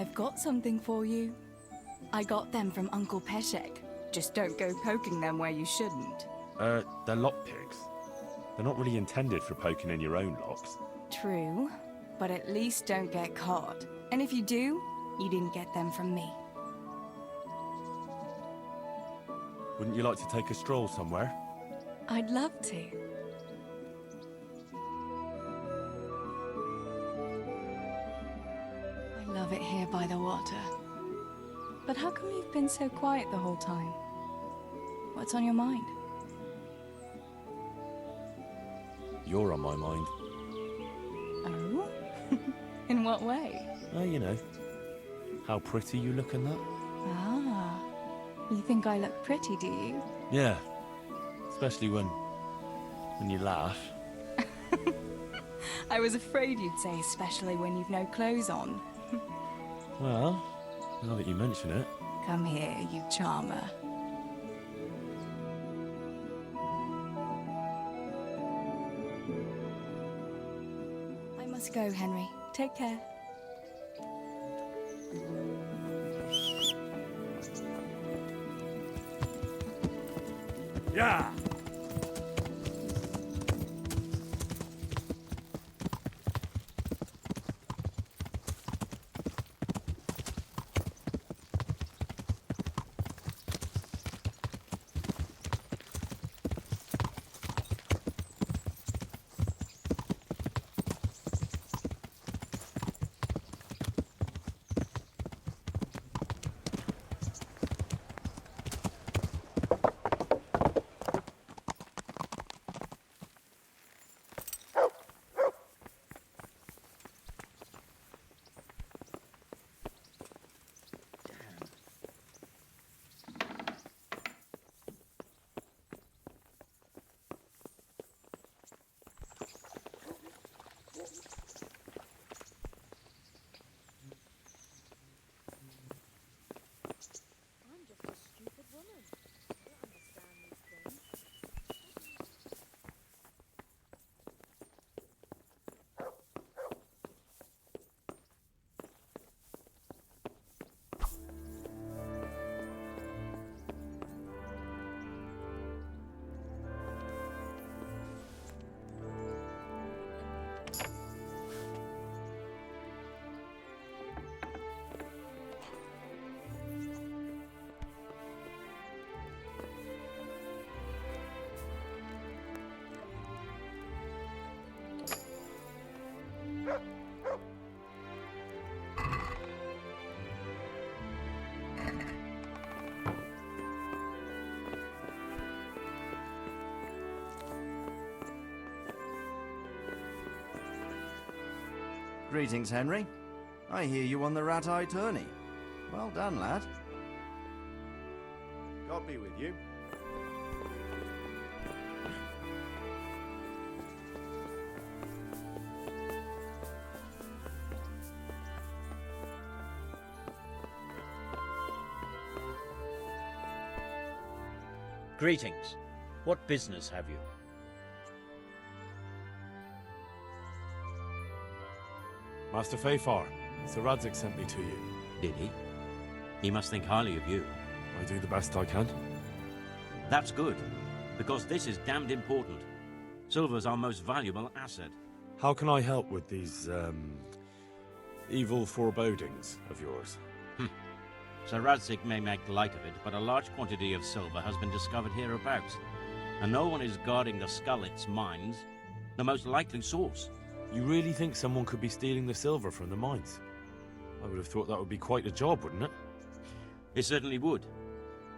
I've got something for you. I got them from Uncle Peshek. Just don't go poking them where you shouldn't. They're lockpicks. They're not really intended for poking in your own locks. True, but at least don't get caught. And if you do, you didn't get them from me. Wouldn't you like to take a stroll somewhere? I'd love to. I love it here by the water. But how come you've been so quiet the whole time? What's on your mind? You're on my mind. Oh? In what way? Oh, you know, how pretty you look in that. Ah, you think I look pretty, do you? Yeah, especially when you laugh. I was afraid you'd say especially when you've no clothes on. Well, now that you mention it. Come here, you charmer. I must go, Henry. Take care. Yeah! Greetings, Henry. I hear you on the rat-eye tourney. Well done, lad. God be with you. Greetings. What business have you? Master Fayfar, Sir Radzig sent me to you. Did he? He must think highly of you. I do the best I can. That's good, because this is damned important. Silver's our most valuable asset. How can I help with these, evil forebodings of yours? Sir Radzig may make light of it, but a large quantity of silver has been discovered hereabouts, and no one is guarding the Skullets mines, the most likely source. You really think someone could be stealing the silver from the mines? I would have thought that would be quite a job, wouldn't it? It certainly would.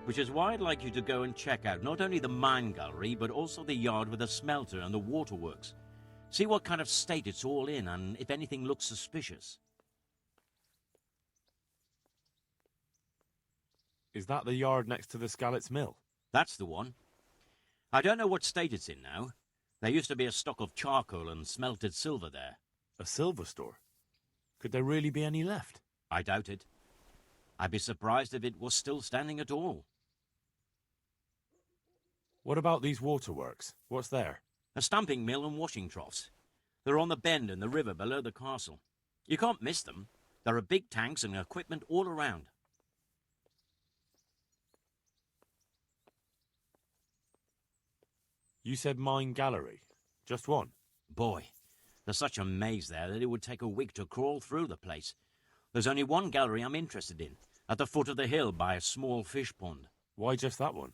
Which is why I'd like you to go and check out not only the mine gallery, but also the yard with the smelter and the waterworks. See what kind of state it's all in, and if anything looks suspicious. Is that the yard next to the Skalitz mill? That's the one. I don't know what state it's in now. There used to be a stock of charcoal and smelted silver there. A silver store? Could there really be any left? I doubt it. I'd be surprised if it was still standing at all. What about these waterworks? What's there? A stamping mill and washing troughs. They're on the bend in the river below the castle. You can't miss them. There are big tanks and equipment all around. You said mine gallery. Just one. Boy, there's such a maze there that it would take a week to crawl through the place. There's only one gallery I'm interested in, at the foot of the hill by a small fish pond. Why just that one?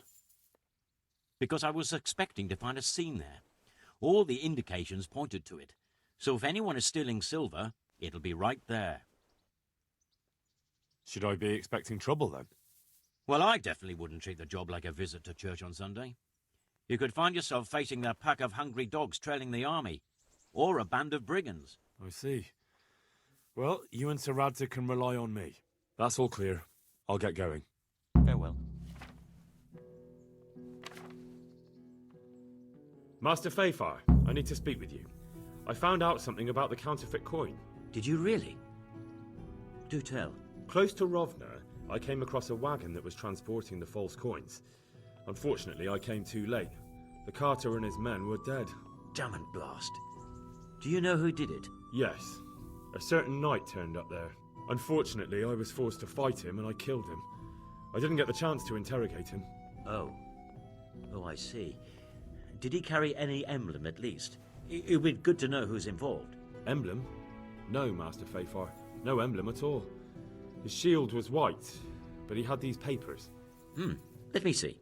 Because I was expecting to find a scene there. All the indications pointed to it. So if anyone is stealing silver, it'll be right there. Should I be expecting trouble then? Well, I definitely wouldn't treat the job like a visit to church on Sunday. You could find yourself facing a pack of hungry dogs trailing the army, or a band of brigands. I see. Well, you and Sir Radza can rely on me. That's all clear. I'll get going. Farewell. Master Fayfar, I need to speak with you. I found out something about the counterfeit coin. Did you really? Do tell. Close to Rovna, I came across a wagon that was transporting the false coins. Unfortunately, I came too late. The carter and his men were dead. Damn and blast. Do you know who did it? Yes. A certain knight turned up there. Unfortunately, I was forced to fight him and I killed him. I didn't get the chance to interrogate him. Oh. Oh, I see. Did he carry any emblem, at least? It'd be good to know who's involved. Emblem? No, Master Fayfar. No emblem at all. His shield was white, but he had these papers. Let me see.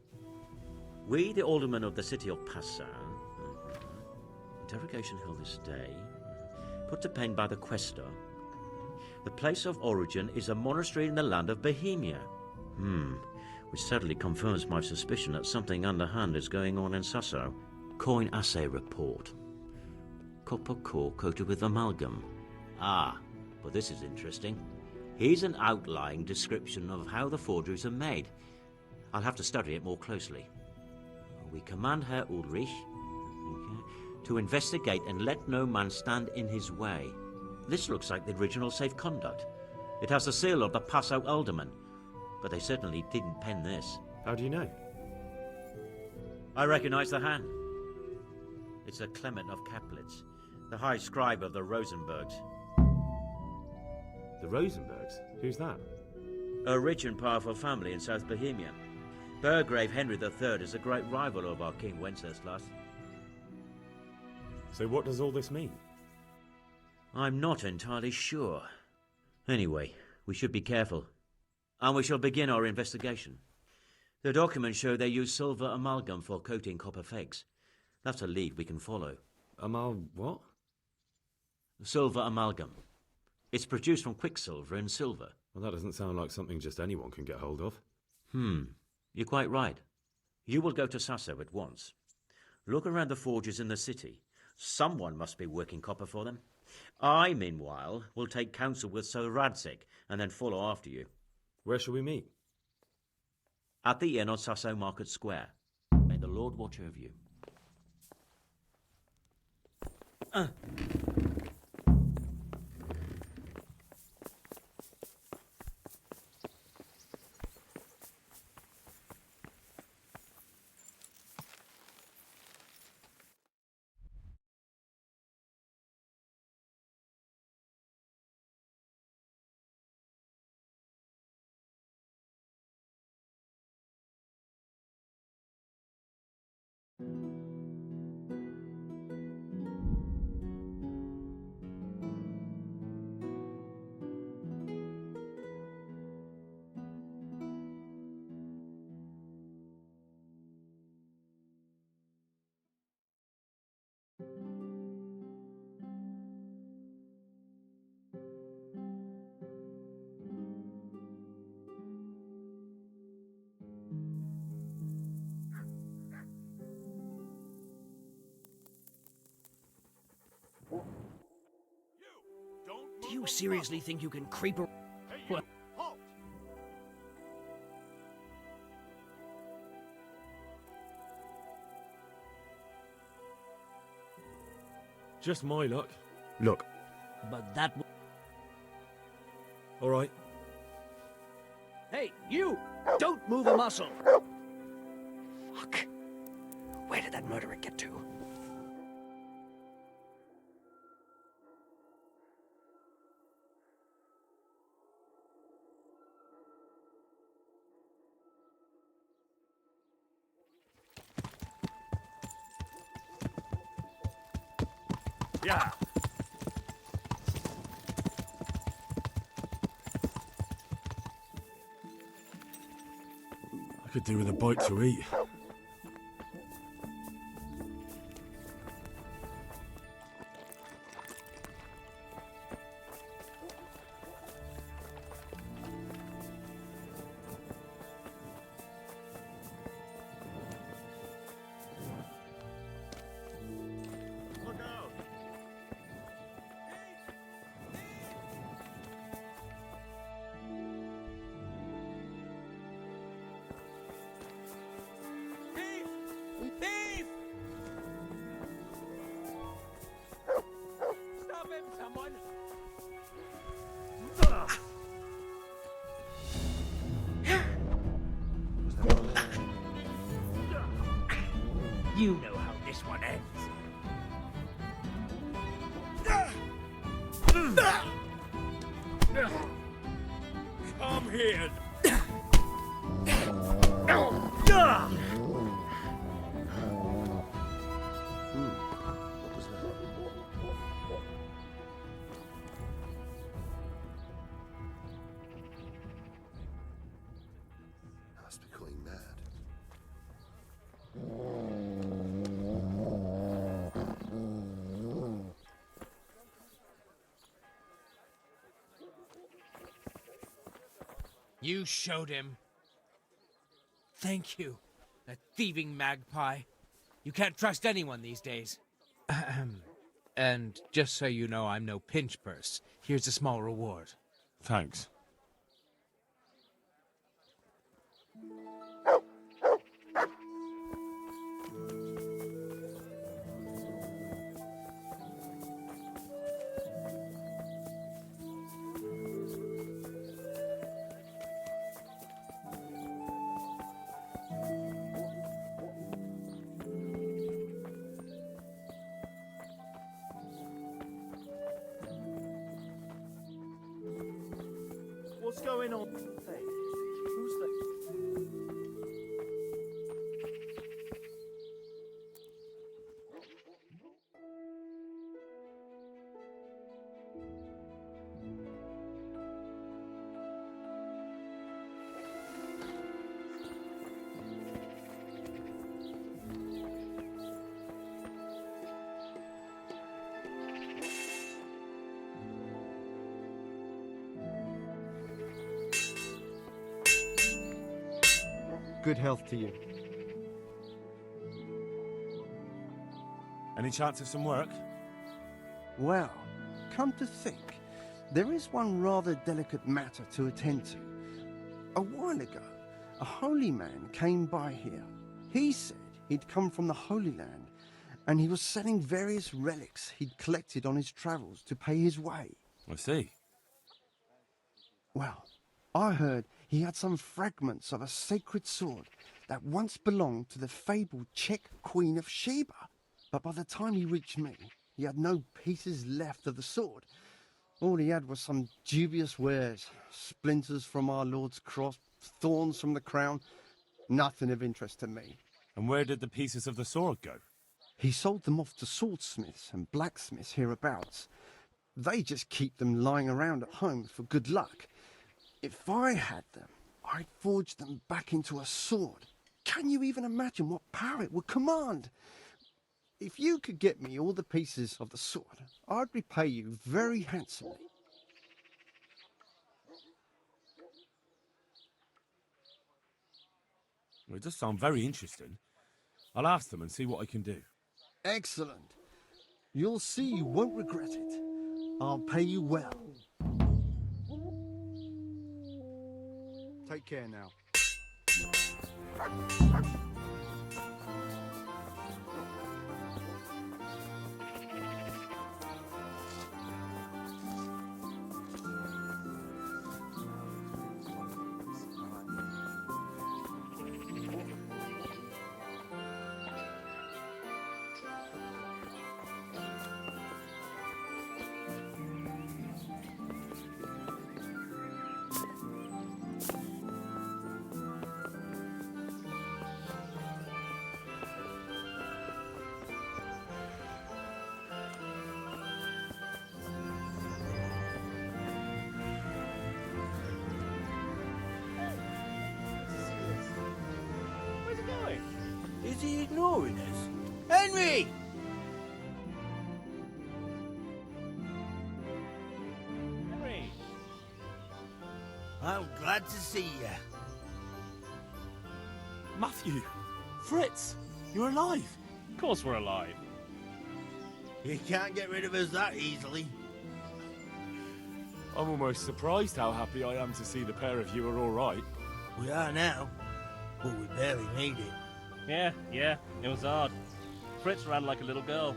We, the aldermen of the city of Passau. Interrogation held this day. Put to pen by the questor. The place of origin is a monastery in the land of Bohemia. Which sadly confirms my suspicion that something underhand is going on in Sasso. Coin assay report. Copper core coated with amalgam. Ah, but this is interesting. Here's an outlying description of how the forgeries are made. I'll have to study it more closely. We command Herr Ulrich to investigate and let no man stand in his way. This looks like the original safe conduct. It has the seal of the Passau alderman, but they certainly didn't pen this. How do you know? I recognize the hand. It's a Clement of Kaplitz, the high scribe of the Rosenbergs. The Rosenbergs? Who's that? A rich and powerful family in South Bohemia. Burgrave Henry III is a great rival of our King Wenceslas. So what does all this mean? I'm not entirely sure. Anyway, we should be careful. And we shall begin our investigation. The documents show they use silver amalgam for coating copper fakes. That's a lead we can follow. What? Silver amalgam. It's produced from quicksilver and silver. Well, that doesn't sound like something just anyone can get hold of. You're quite right. You will go to Sasso at once. Look around the forges in the city. Someone must be working copper for them. I, meanwhile, will take counsel with Sir Radzik and then follow after you. Where shall we meet? At the inn on Sasso Market Square. May the Lord watch over you. Do you seriously think you can creep around? Just my luck. Look. But that... All right. Hey, you! Don't move a muscle! Fuck. Where did that murderer get to? Yeah. I could do with a bite to eat. Thief! Stop him, someone! You know how this one ends. Come here. What was that? I must be going mad. You showed him. Thank you, that thieving magpie. You can't trust anyone these days. And just so you know, I'm no pinch purse. Here's a small reward. Thanks. What's going on? Hey, who's the... Good health to you. Any chance of some work? Well, come to think, there is one rather delicate matter to attend to. A while ago, a holy man came by here. He said he'd come from the Holy Land, and he was selling various relics he'd collected on his travels to pay his way. I see. Well, I heard he had some fragments of a sacred sword that once belonged to the fabled Czech Queen of Sheba. But by the time he reached me, he had no pieces left of the sword. All he had was some dubious wares, splinters from our Lord's cross, thorns from the crown, nothing of interest to me. And where did the pieces of the sword go? He sold them off to swordsmiths and blacksmiths hereabouts. They just keep them lying around at home for good luck. If I had them, I'd forge them back into a sword. Can you even imagine what power it would command? If you could get me all the pieces of the sword, I'd repay you very handsomely. Well, it does sound very interesting. I'll ask them and see what I can do. Excellent. You'll see you won't regret it. I'll pay you well. Take care now. Is he ignoring us? Henry! Henry! I'm glad to see you. Matthew! Fritz! You're alive! Of course we're alive. You can't get rid of us that easily. I'm almost surprised how happy I am to see the pair of you are all right. We are now, but we barely made it. Yeah, it was hard. Fritz ran like a little girl.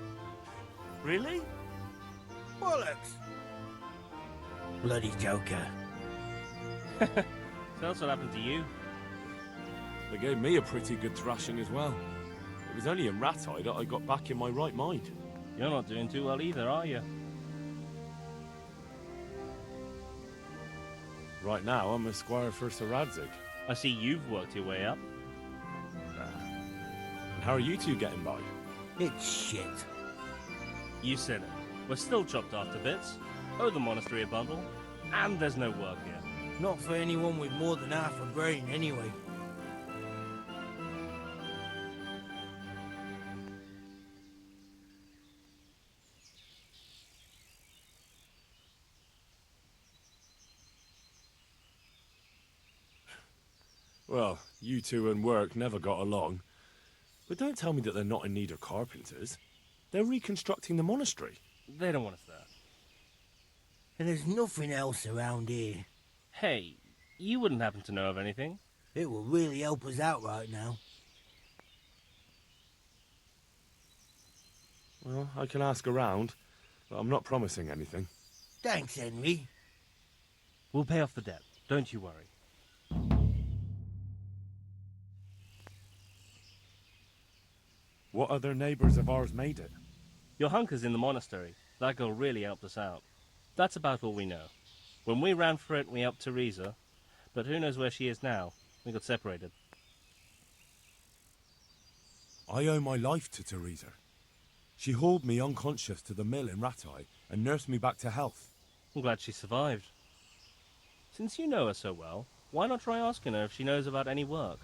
Really? Bollocks! Bloody Joker. So that's what happened to you. They gave me a pretty good thrashing as well. It was only in Rat-Eye that I got back in my right mind. You're not doing too well either, are you? Right now, I'm a squire for Sir Radzig. I see you've worked your way up. And how are you two getting by? It's shit. You said it. We're still chopped off to bits. Owe the monastery a bundle. And there's no work here. Not for anyone with more than half a brain, anyway. Well, you two and work never got along. But don't tell me that they're not in need of carpenters. They're reconstructing the monastery. They don't want us there. And there's nothing else around here. Hey, you wouldn't happen to know of anything? It will really help us out right now. Well, I can ask around, but I'm not promising anything. Thanks, Henry. We'll pay off the debt. Don't you worry. What other neighbours of ours made it? Your hunker's in the monastery. That girl really helped us out. That's about all we know. When we ran for it, we helped Teresa. But who knows where she is now? We got separated. I owe my life to Teresa. She hauled me unconscious to the mill in Rat-Eye and nursed me back to health. I'm glad she survived. Since you know her so well, why not try asking her if she knows about any work?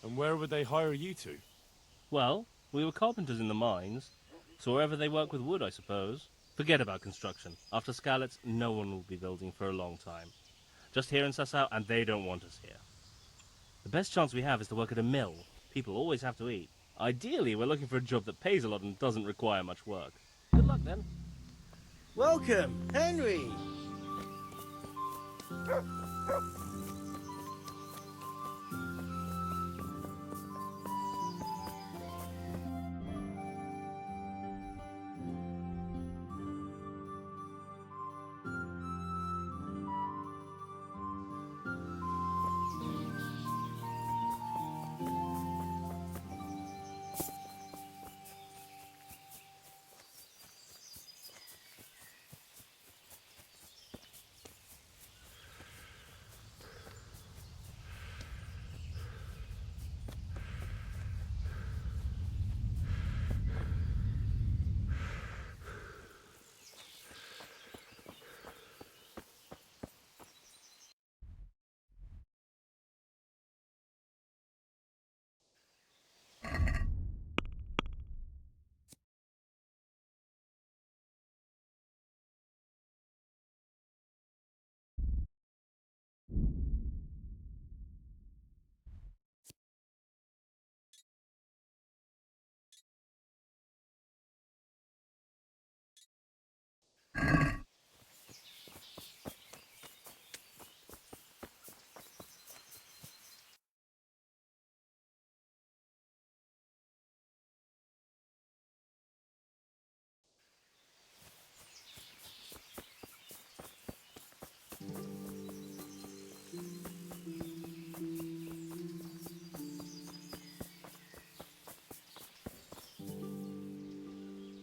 And where would they hire you to? Well, we were carpenters in the mines, so wherever they work with wood, I suppose. Forget about construction. After Skalitz, no one will be building for a long time. Just here in Sasau, and they don't want us here. The best chance we have is to work at a mill. People always have to eat. Ideally, we're looking for a job that pays a lot and doesn't require much work. Good luck, then. Welcome, Henry!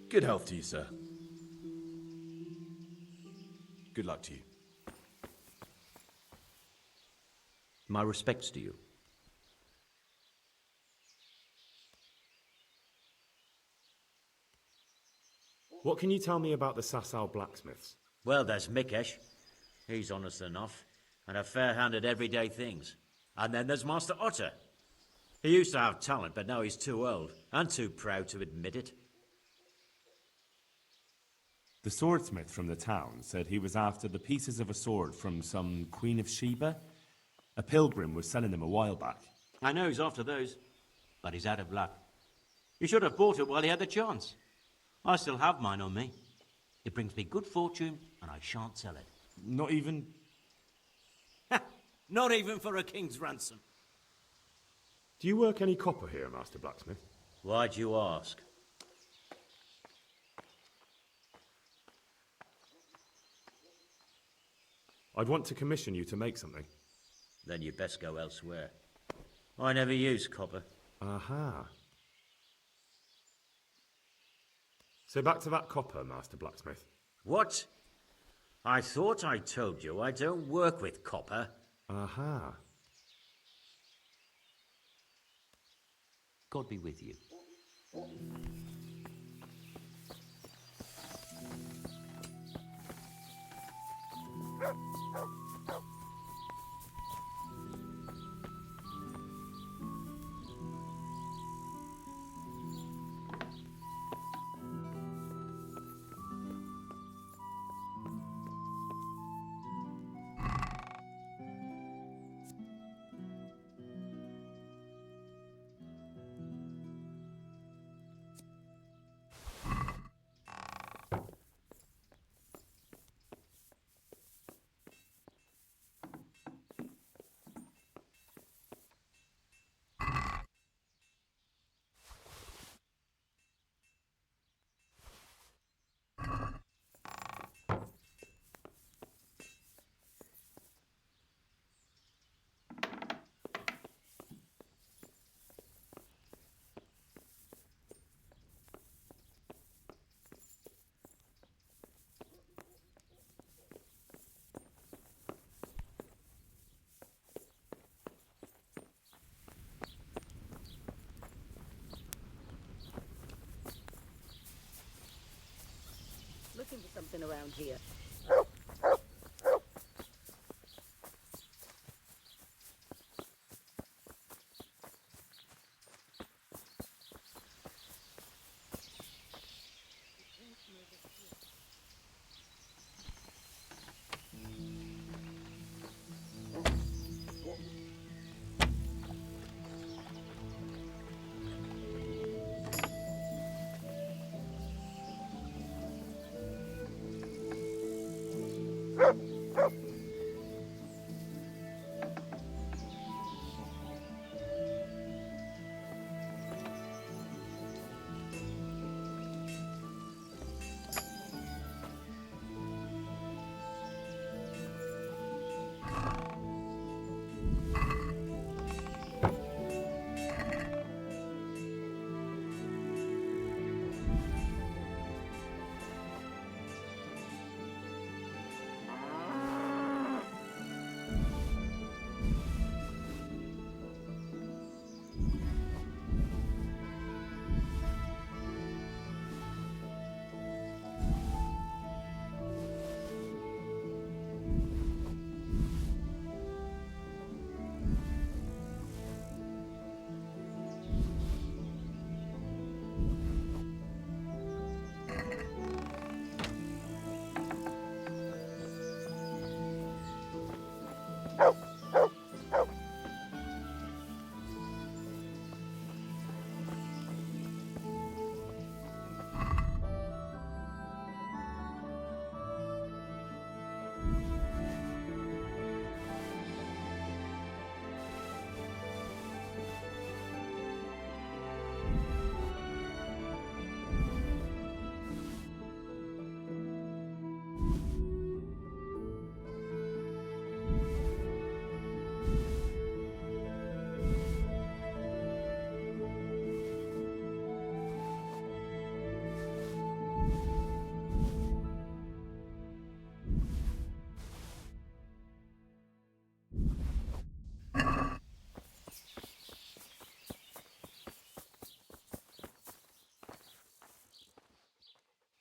Good health to you, sir. Good luck to you. My respects to you. What can you tell me about the Sasau blacksmiths? Well, there's Mikesh. He's honest enough, and a fair hand at everyday things. And then there's Master Otter. He used to have talent, but now he's too old and too proud to admit it. The swordsmith from the town said he was after the pieces of a sword from some Queen of Sheba. A pilgrim was selling them a while back. I know he's after those, but he's out of luck. He should have bought it while he had the chance. I still have mine on me. It brings me good fortune, and I shan't sell it. Not even... Not even for a king's ransom. Do you work any copper here, Master Blacksmith? Why'd you ask? I'd want to commission you to make something. Then you'd best go elsewhere. I never use copper. Aha. So back to that copper, Master Blacksmith. What? I thought I told you I don't work with copper. Aha. God be with you. Looking for something around here.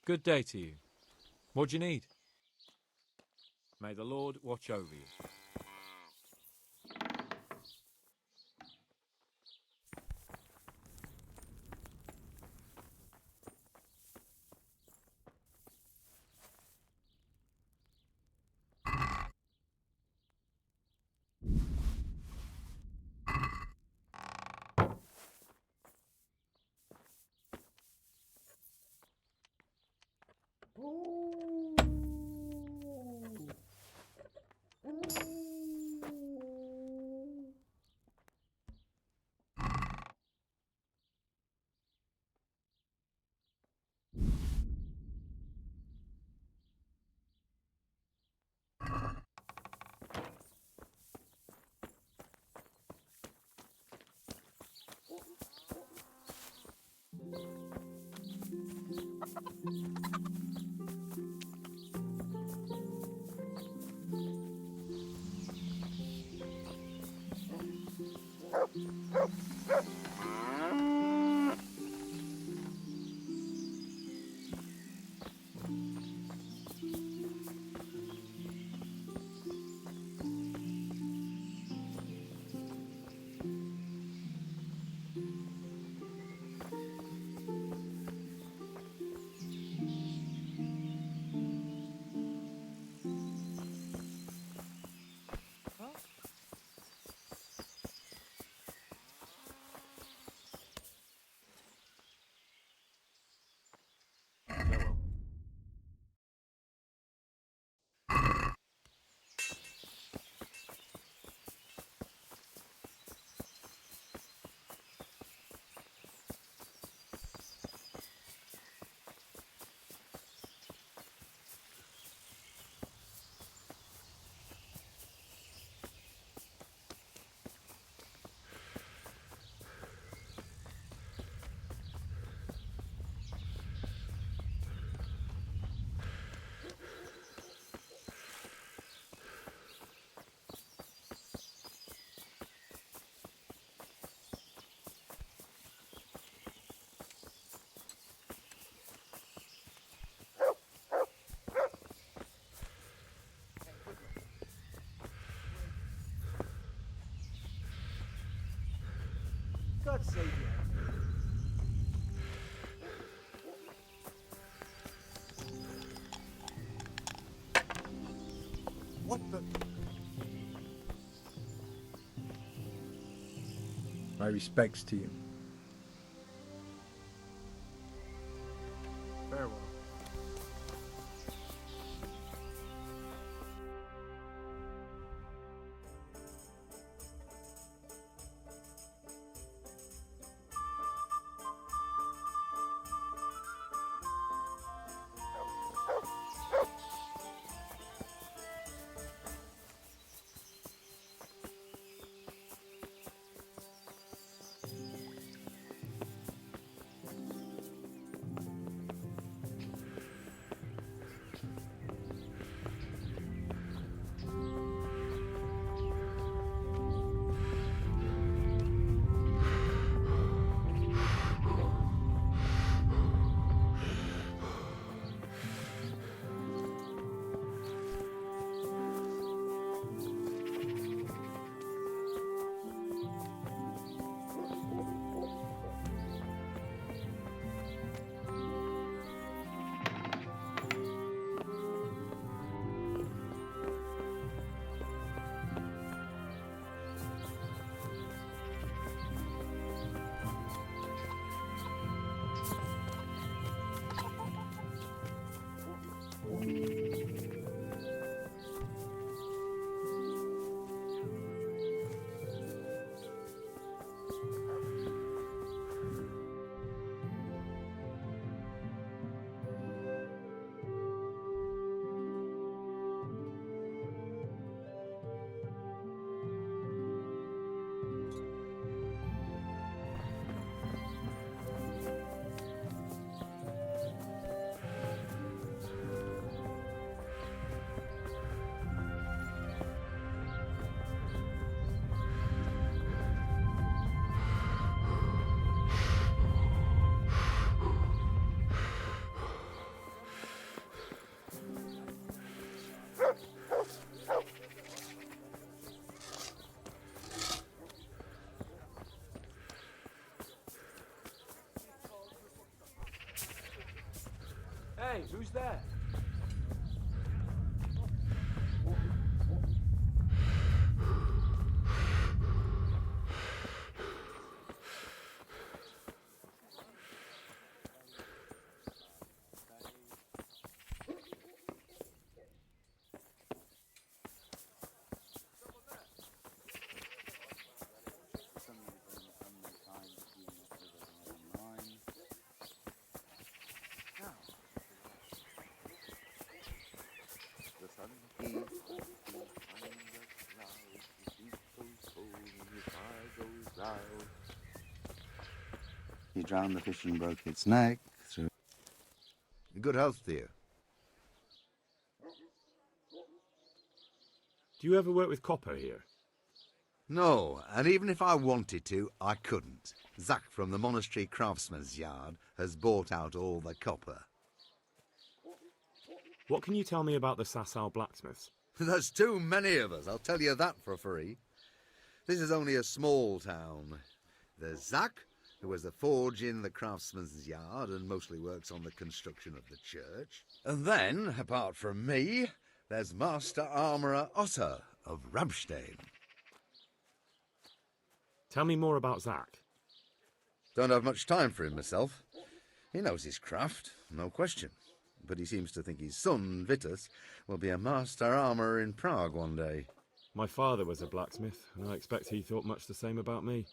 Good day to you. What do you need? May the Lord watch over you. God save you. What the? My respects to you. Farewell. Hey, who's there? drowned the fish and broke its neck, through... Good health to you. Do you ever work with copper here? No, and even if I wanted to, I couldn't. Zach from the Monastery Craftsman's Yard has bought out all the copper. What can you tell me about the Sasau blacksmiths? There's too many of us, I'll tell you that for free. This is only a small town. There's Zach, who has a forge in the Craftsman's Yard and mostly works on the construction of the church. And then, apart from me, there's Master Armourer Otter of Ramstein. Tell me more about Zach. Don't have much time for him myself. He knows his craft, no question. But he seems to think his son, Vitus, will be a master armourer in Prague one day. My father was a blacksmith, and I expect he thought much the same about me.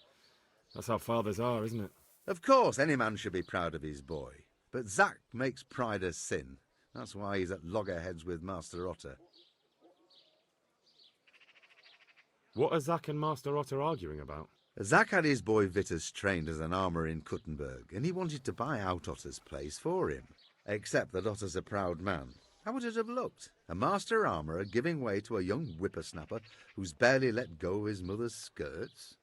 That's how fathers are, isn't it? Of course, any man should be proud of his boy. But Zach makes pride a sin. That's why he's at loggerheads with Master Otter. What are Zach and Master Otter arguing about? Zach had his boy Vitus trained as an armourer in Kuttenberg, and he wanted to buy out Otter's place for him. Except that Otter's a proud man. How would it have looked? A master armourer giving way to a young whippersnapper who's barely let go of his mother's skirts?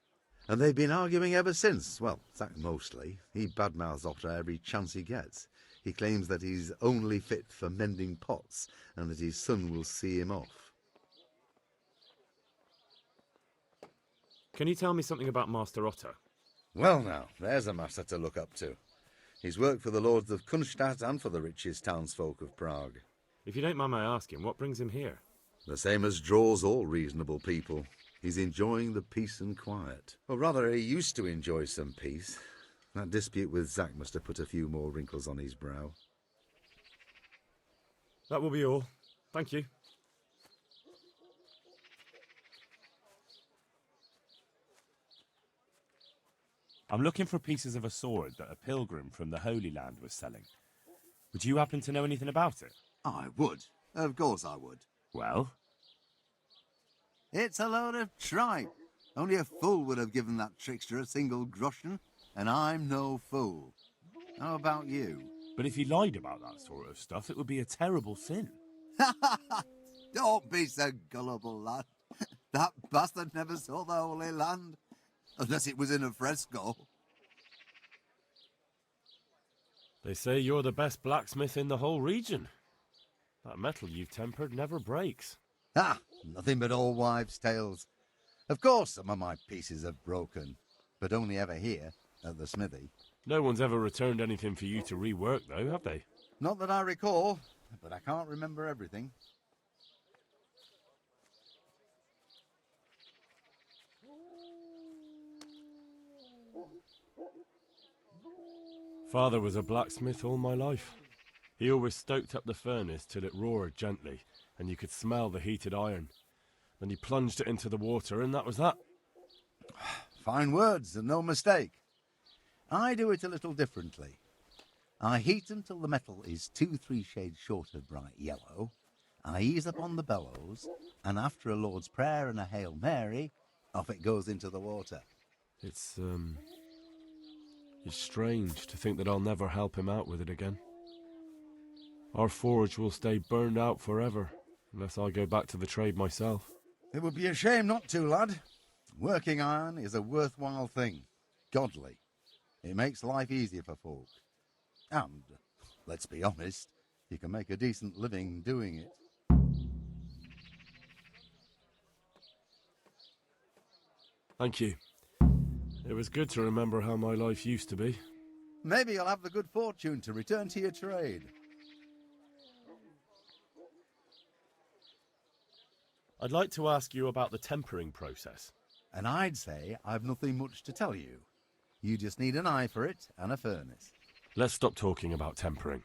And they've been arguing ever since. Well, Zach mostly. He badmouths Otter every chance he gets. He claims that he's only fit for mending pots, and that his son will see him off. Can you tell me something about Master Otter? Well now, there's a master to look up to. He's worked for the lords of Kunstadt and for the richest townsfolk of Prague. If you don't mind my asking, what brings him here? The same as draws all reasonable people. He's enjoying the peace and quiet. Or rather, he used to enjoy some peace. That dispute with Zach must have put a few more wrinkles on his brow. That will be all. Thank you. I'm looking for pieces of a sword that a pilgrim from the Holy Land was selling. Would you happen to know anything about it? I would. Of course I would. Well? It's a load of tripe. Only a fool would have given that trickster a single groschen, and I'm no fool. How about you? But if he lied about that sort of stuff, it would be a terrible sin. Don't be so gullible, lad. That bastard never saw the Holy Land. Unless it was in a fresco. They say you're the best blacksmith in the whole region. That metal you've tempered never breaks. Ah, nothing but old wives' tales. Of course some of my pieces have broken, but only ever here, at the smithy. No one's ever returned anything for you to rework, though, have they? Not that I recall, but I can't remember everything. Father was a blacksmith all my life. He always stoked up the furnace till it roared gently, and you could smell the heated iron. Then he plunged it into the water, and that was that. Fine words, and no mistake. I do it a little differently. I heat until the metal is 2-3 shades short of bright yellow. I ease up on the bellows, and after a Lord's Prayer and a Hail Mary, off it goes into the water. It's strange to think that I'll never help him out with it again. Our forge will stay burned out forever, unless I go back to the trade myself. It would be a shame not to, lad. Working iron is a worthwhile thing. Godly. It makes life easier for folk. And, let's be honest, you can make a decent living doing it. Thank you. It was good to remember how my life used to be. Maybe you'll have the good fortune to return to your trade. I'd like to ask you about the tempering process. And I'd say I've nothing much to tell you. You just need an eye for it and a furnace. Let's stop talking about tempering.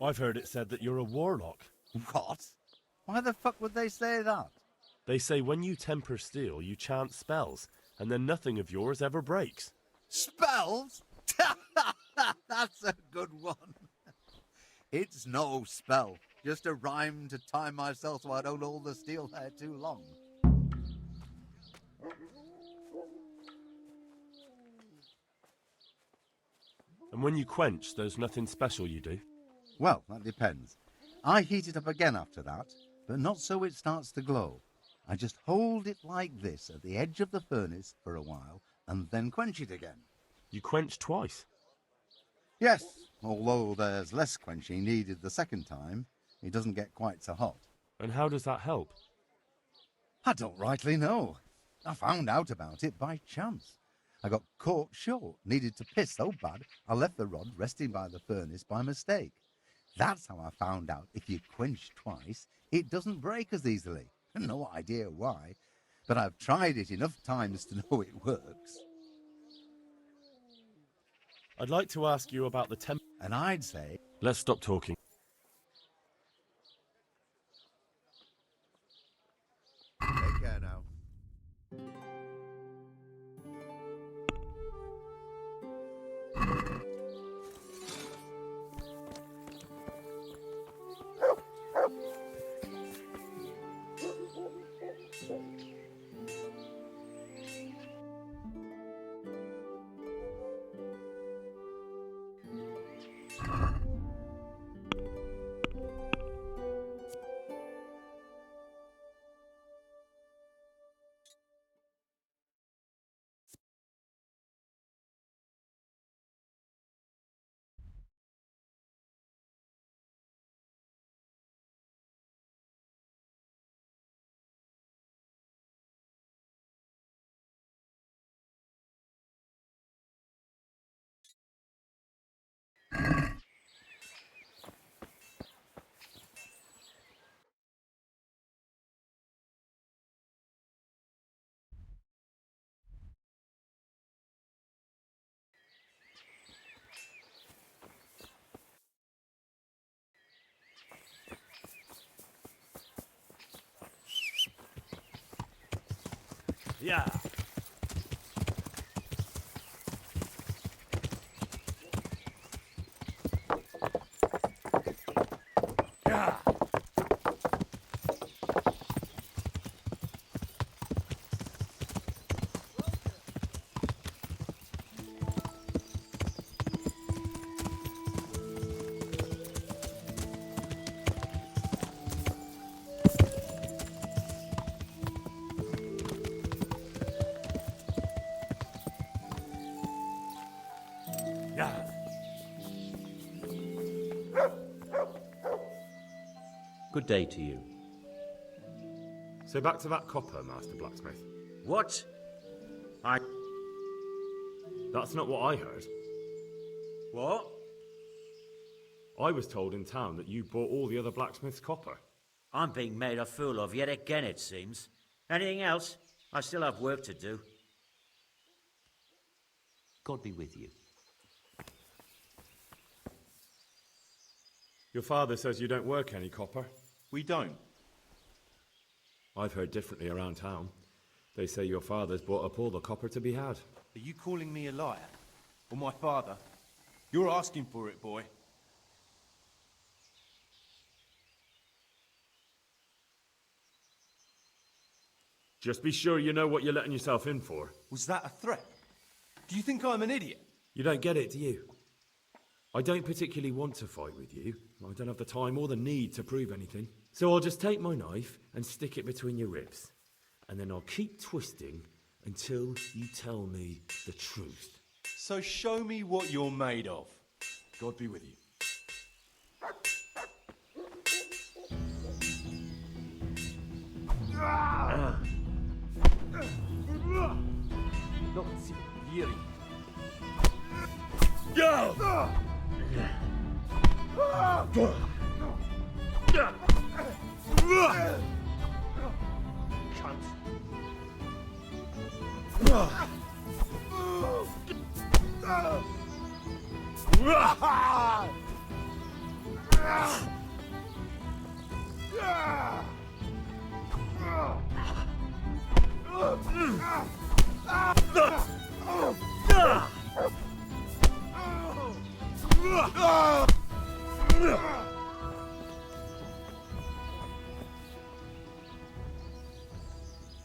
I've heard it said that you're a warlock. What? Why the fuck would they say that? They say when you temper steel, you chant spells, and then nothing of yours ever breaks. Spells? That's a good one. It's no spell, just a rhyme to time myself so I don't hold the steel there too long. And when you quench, there's nothing special you do? Well, that depends. I heat it up again after that, but not so it starts to glow. I just hold it like this at the edge of the furnace for a while and then quench it again. You quench twice? Yes, although there's less quenching needed the second time. It doesn't get quite so hot. And how does that help? I don't rightly know. I found out about it by chance. I got caught short, needed to piss so bad I left the rod resting by the furnace by mistake. That's how I found out if you quench twice, it doesn't break as easily. No idea why, but I've tried it enough times to know it works. I'd like to ask you about the temp... And I'd say... Let's stop talking. Take care now. Yeah. Yeah. Good day to you. So back to that copper, Master Blacksmith. What? That's not what I heard. What? I was told in town that you bought all the other blacksmith's copper. I'm being made a fool of yet again, it seems. Anything else? I still have work to do. God be with you. Your father says you don't work any copper. We don't. I've heard differently around town. They say your father's bought up all the copper to be had. Are you calling me a liar? Or my father? You're asking for it, boy. Just be sure you know what you're letting yourself in for. Was that a threat? Do you think I'm an idiot? You don't get it, do you? I don't particularly want to fight with you. I don't have the time or the need to prove anything. So I'll just take my knife and stick it between your ribs. And then I'll keep twisting until you tell me the truth. So show me what you're made of. God be with you.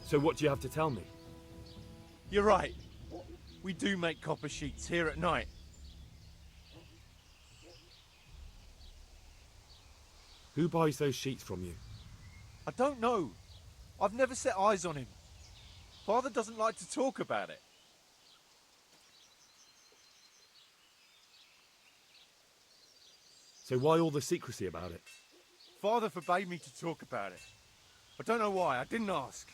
So what do you have to tell me? You're right. We do make copper sheets here at night. Who buys those sheets from you? I don't know. I've never set eyes on him. Father doesn't like to talk about it. So why all the secrecy about it? Father forbade me to talk about it. I don't know why. I didn't ask.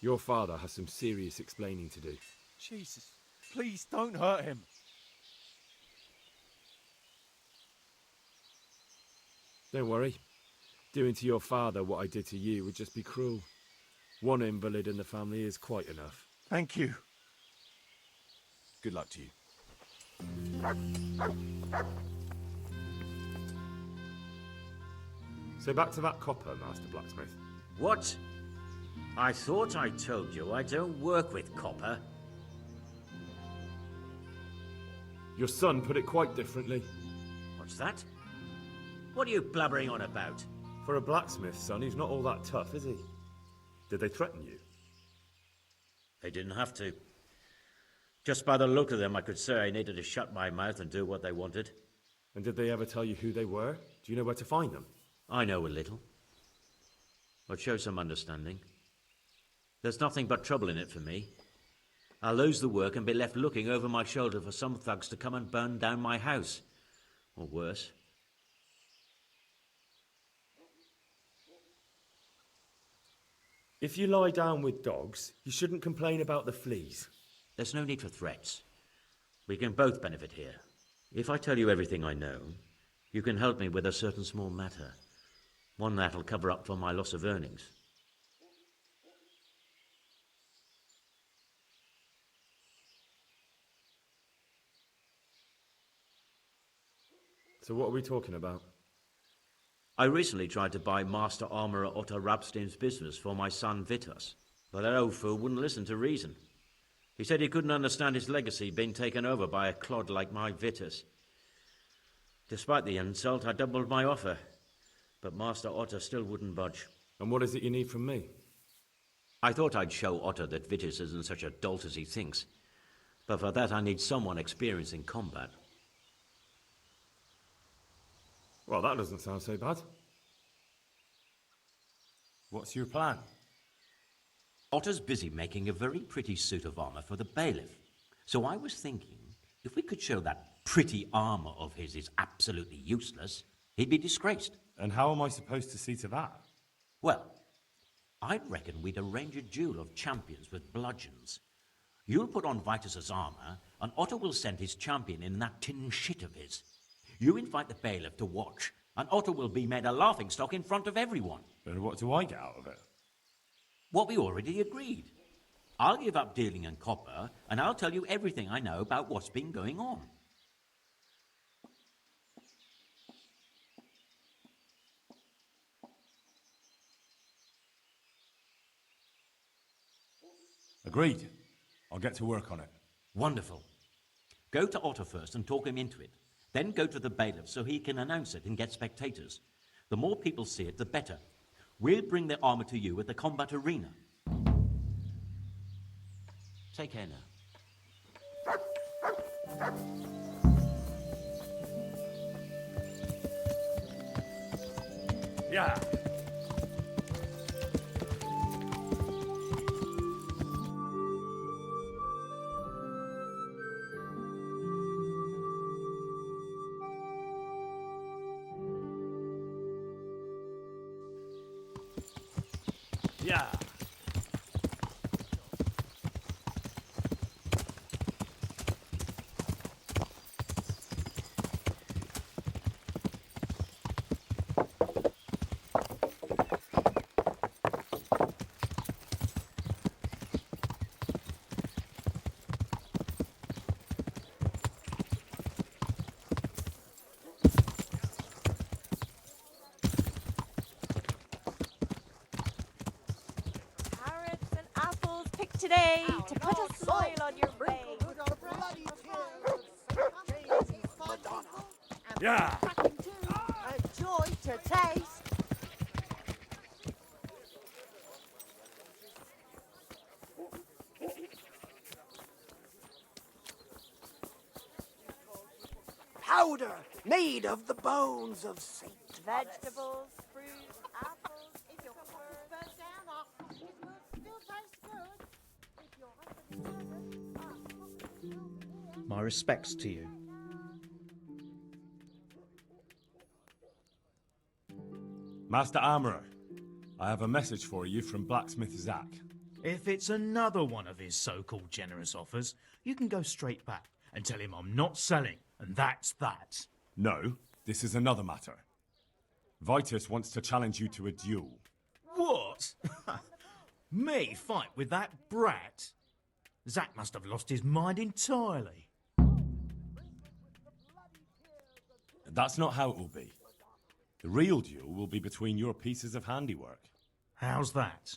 Your father has some serious explaining to do. Jesus, please don't hurt him. Don't worry. Doing to your father what I did to you would just be cruel. One invalid in the family is quite enough. Thank you. Good luck to you. So back to that copper, Master Blacksmith. What? I thought I told you I don't work with copper. Your son put it quite differently. What's that? What are you blabbering on about? For a blacksmith, son, he's not all that tough, is he? Did they threaten you? They didn't have to. Just by the look of them, I could say I needed to shut my mouth and do what they wanted. And did they ever tell you who they were? Do you know where to find them? I know a little. But show some understanding. There's nothing but trouble in it for me. I'll lose the work and be left looking over my shoulder for some thugs to come and burn down my house. Or worse. If you lie down with dogs, you shouldn't complain about the fleas. There's no need for threats. We can both benefit here. If I tell you everything I know, you can help me with a certain small matter. One that'll cover up for my loss of earnings. So what are we talking about? I recently tried to buy Master Armourer Otto Rabstein's business for my son Vitus, but that old fool wouldn't listen to reason. He said he couldn't understand his legacy being taken over by a clod like my Vitus. Despite the insult, I doubled my offer, but Master Otto still wouldn't budge. And what is it you need from me? I thought I'd show Otto that Vitus isn't such a dolt as he thinks, but for that I need someone experienced in combat. Well, that doesn't sound so bad. What's your plan? Otto's busy making a very pretty suit of armor for the bailiff. So I was thinking, if we could show that pretty armor of his is absolutely useless, he'd be disgraced. And how am I supposed to see to that? Well, I reckon we'd arrange a duel of champions with bludgeons. You'll put on Vitus's armor, and Otto will send his champion in that tin shit of his. You invite the bailiff to watch, and Otto will be made a laughingstock in front of everyone. And what do I get out of it? What we already agreed. I'll give up dealing in copper, and I'll tell you everything I know about what's been going on. Agreed. I'll get to work on it. Wonderful. Go to Otto first and talk him into it. Then go to the bailiff so he can announce it and get spectators. The more people see it, the better. We'll bring the armor to you at the combat arena. Take care now. Yeah. Yeah. Today to put a smile on your face. Yeah. A joy to taste. powder made of the bones of Saint Vegetables, fruit, apples. If your cucumber's burnt down, it will still taste good. If your husband hasn't, My respects to you. Master Armourer, I have a message for you from Blacksmith Zack. If it's another one of his so-called generous offers, you can go straight back and tell him I'm not selling, and that's that. No, this is another matter. Vitus wants to challenge you to a duel. What? Me fight with that brat? Zack must have lost his mind entirely. That's not how it will be. The real duel will be between your pieces of handiwork. How's that?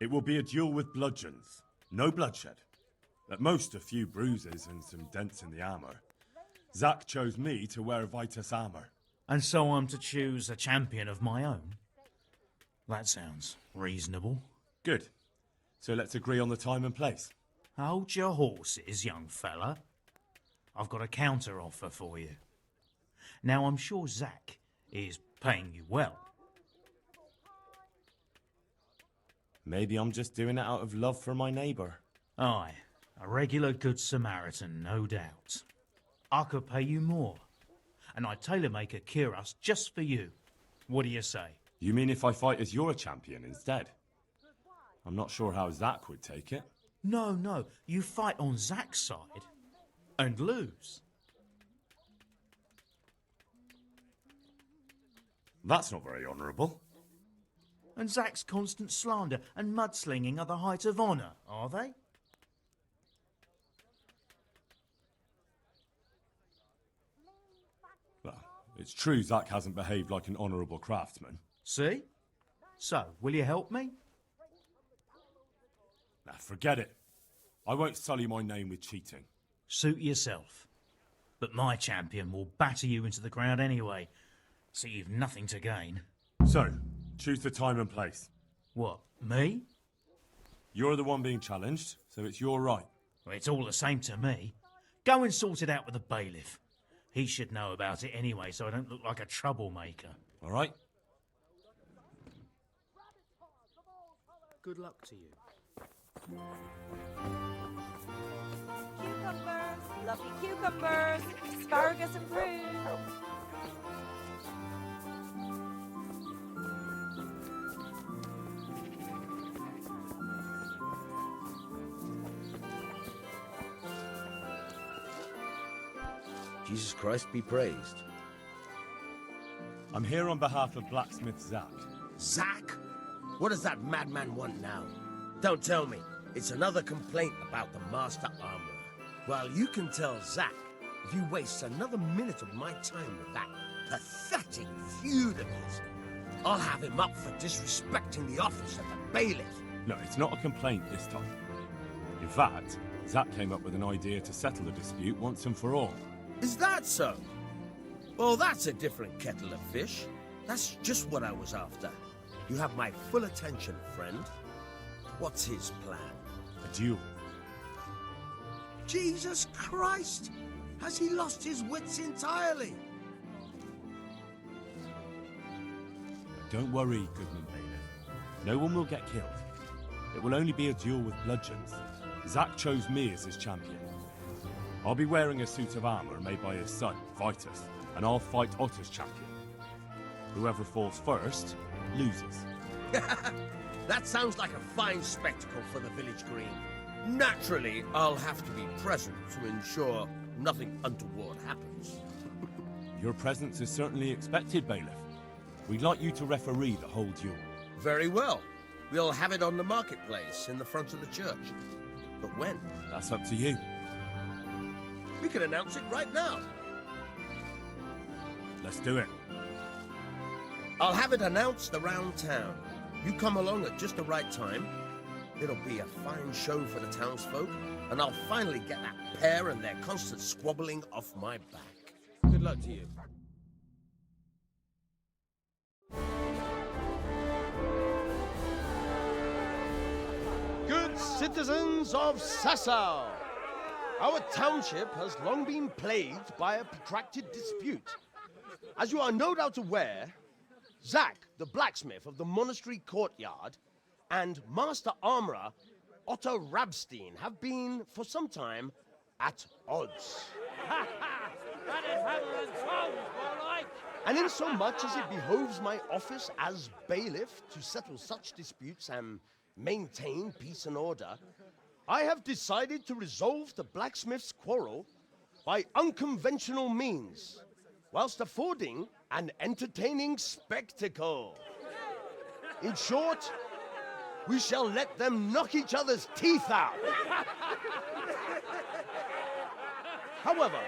It will be a duel with bludgeons. No bloodshed. At most, a few bruises and some dents in the armour. Zack chose me to wear Vitus armour. And so I'm to choose a champion of my own? That sounds reasonable. Good. So let's agree on the time and place. Hold your horses, young fella. I've got a counter offer for you. Now, I'm sure Zack is paying you well. Maybe I'm just doing it out of love for my neighbour. Aye, a regular good Samaritan, no doubt. I could pay you more, and I'd tailor-make a cuirass just for you. What do you say? You mean if I fight as your champion instead? I'm not sure how Zack would take it. No, you fight on Zack's side and lose. That's not very honourable. And Zack's constant slander and mudslinging are the height of honour, are they? Well, it's true Zack hasn't behaved like an honourable craftsman. See? So, will you help me? Nah, forget it. I won't sully my name with cheating. Suit yourself. But my champion will batter you into the ground anyway, so you've nothing to gain. So, choose the time and place. What, me? You're the one being challenged, so it's your right. Well, it's all the same to me. Go and sort it out with the bailiff. He should know about it anyway, so I don't look like a troublemaker. All right? Good luck to you. Cucumbers, lovely cucumbers, asparagus and fruit. Jesus Christ be praised. I'm here on behalf of Blacksmith Zack. Zack? What does that madman want now? Don't tell me. It's another complaint about the Master Armourer. Well, you can tell Zack if you waste another minute of my time with that pathetic feud of his, I'll have him up for disrespecting the office of the bailiff. No, it's not a complaint this time. In fact, Zack came up with an idea to settle the dispute once and for all. Is that so? Well, that's a different kettle of fish. That's just what I was after. You have my full attention, friend. What's his plan? A duel. Jesus Christ! Has he lost his wits entirely? Don't worry, Goodman Bailiff. No one will get killed. It will only be a duel with bludgeons. Zack chose me as his champion. I'll be wearing a suit of armour made by his son, Vitus, and I'll fight Otter's champion. Whoever falls first, loses. That sounds like a fine spectacle for the village green. Naturally, I'll have to be present to ensure nothing untoward happens. Your presence is certainly expected, Bailiff. We'd like you to referee the whole duel. Very well. We'll have it on the marketplace in the front of the church. But when? That's up to you. We can announce it right now. Let's do it. I'll have it announced around town. You come along at just the right time. It'll be a fine show for the townsfolk, and I'll finally get that pair and their constant squabbling off my back. Good luck to you. Good citizens of Sasau, Our township has long been plagued by a protracted dispute. As you are no doubt aware, Zack, the blacksmith of the monastery courtyard, and Master Armorer Otto Rabstein have been, for some time, at odds. That is hammer and tongs, more like. And in so much as it behoves my office as bailiff to settle such disputes and maintain peace and order, I have decided to resolve the blacksmith's quarrel by unconventional means, whilst affording an entertaining spectacle. In short, we shall let them knock each other's teeth out. However,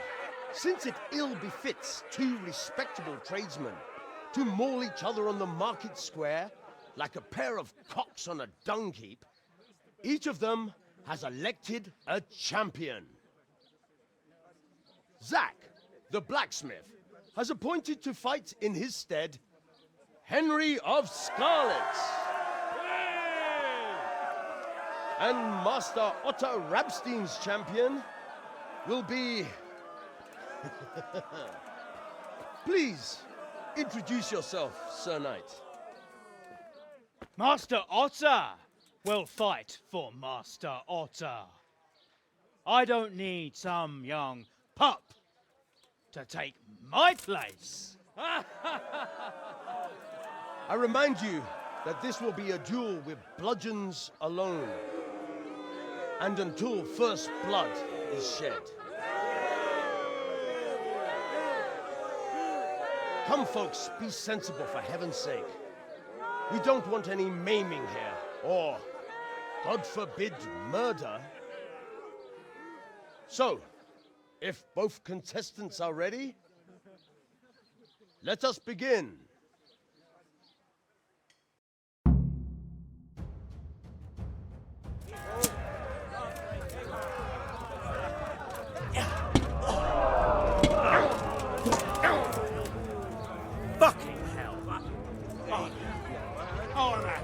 since it ill befits two respectable tradesmen to maul each other on the market square like a pair of cocks on a dung heap, each of them has elected a champion. Zack, the blacksmith, has appointed to fight in his stead Henry of Scarlet. And Master Otto Rabstein's champion will be... Please, introduce yourself, Sir Knight. Master Otter will fight for Master Otter. I don't need some young pup to take my place. I remind you that this will be a duel with bludgeons alone, and until first blood is shed. Come, folks, be sensible for heaven's sake. We don't want any maiming here, or, God forbid, murder. So, if both contestants are ready, let us begin. Fucking hell, man. Oh, man.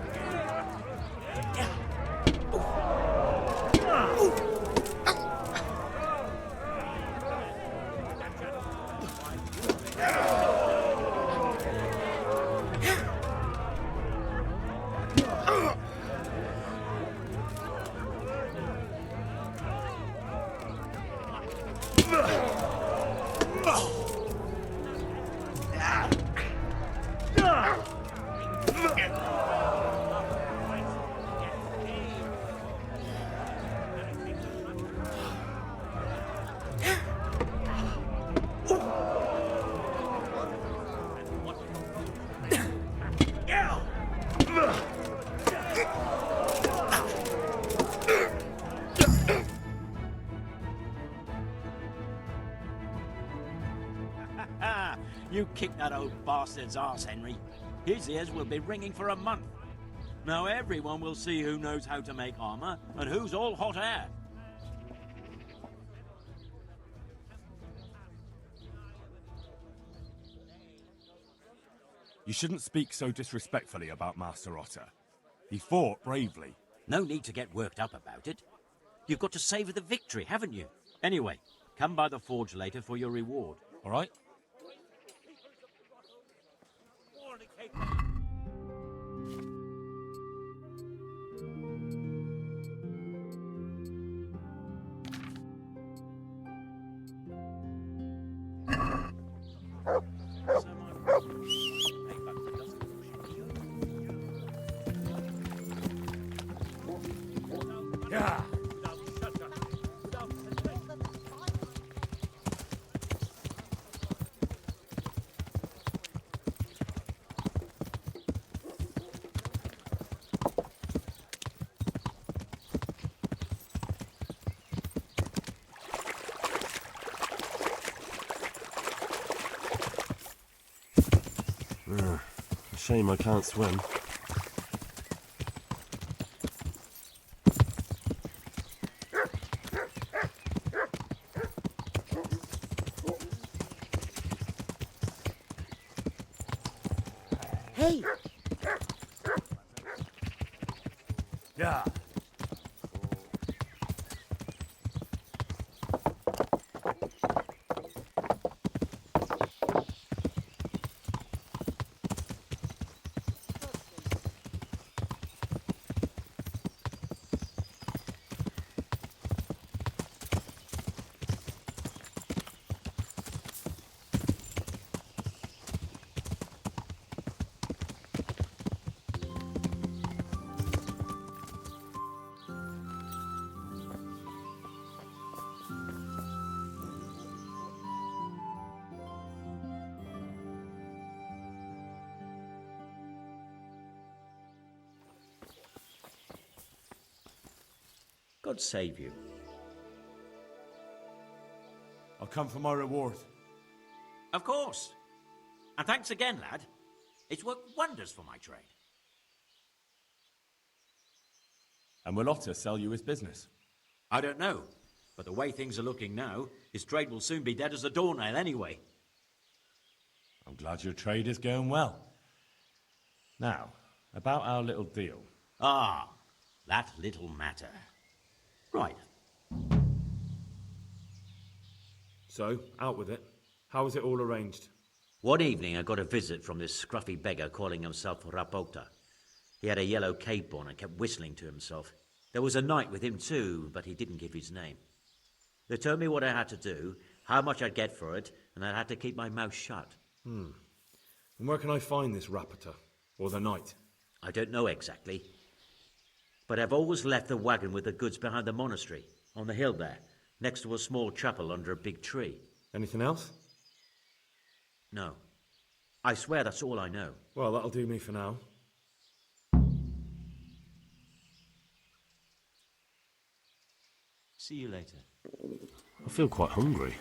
You kicked that old bastard's arse, Henry. His ears will be ringing for a month. Now everyone will see who knows how to make armor and who's all hot air. You shouldn't speak so disrespectfully about Master Otter. He fought bravely. No need to get worked up about it. You've got to savor the victory, haven't you? Anyway, come by the forge later for your reward. All right? Yeah. Shame I can't swim. Hey! Yeah. God save you. I'll come for my reward. Of course. And thanks again, lad. It's worked wonders for my trade. And will Otter sell you his business? I don't know, but the way things are looking now, his trade will soon be dead as a doornail anyway. I'm glad your trade is going well. Now, about our little deal. Ah, that little matter. Right. So, out with it. How was it all arranged? One evening I got a visit from this scruffy beggar calling himself Rapota. He had a yellow cape on and kept whistling to himself. There was a knight with him too, but he didn't give his name. They told me what I had to do, how much I'd get for it, and I had to keep my mouth shut. And where can I find this Rapota? Or the knight? I don't know exactly. But I've always left the wagon with the goods behind the monastery, on the hill there, next to a small chapel under a big tree. Anything else? No. I swear that's all I know. Well, that'll do me for now. See you later. I feel quite hungry.